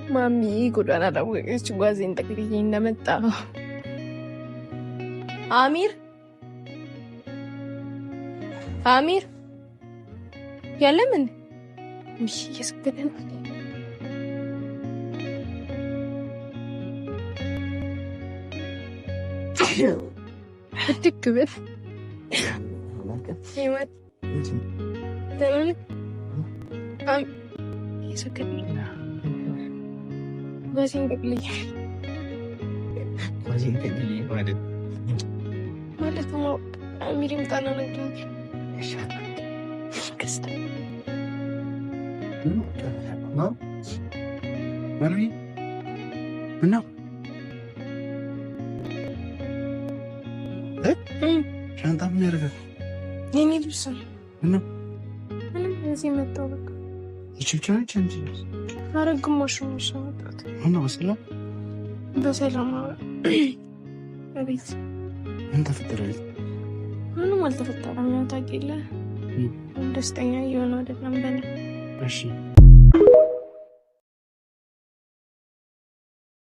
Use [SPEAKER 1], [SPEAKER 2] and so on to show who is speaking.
[SPEAKER 1] Mami godana da waqeech ጓዜን ጠቅልዬ እንደመጣ አሚር የለም እንዴ? እየሰገደ ነው። ድግ ብል ህይወት እየሰገደ ነው። ጓዜን ጠቅልዬ ማለት ነው። አሚር ይምጣና ነግረኝ
[SPEAKER 2] ሻንጣ ምን ያደርጋል?
[SPEAKER 1] የኔ ልብስ ነው።
[SPEAKER 2] ምነው
[SPEAKER 1] እዚህ መጣሁ። በቃ
[SPEAKER 2] ይችልቻለች እንጂ
[SPEAKER 1] ኧረ ግማሽ ነው የመጣሁት።
[SPEAKER 2] በሰላም
[SPEAKER 1] በሰላም በቤት
[SPEAKER 2] ምን ተፈጠረ?
[SPEAKER 1] ምንም አልተፈጠረም። ያው ታውቂያለህ፣ ደስተኛ እየሆነ አይደለም በእኔ።
[SPEAKER 2] እሺ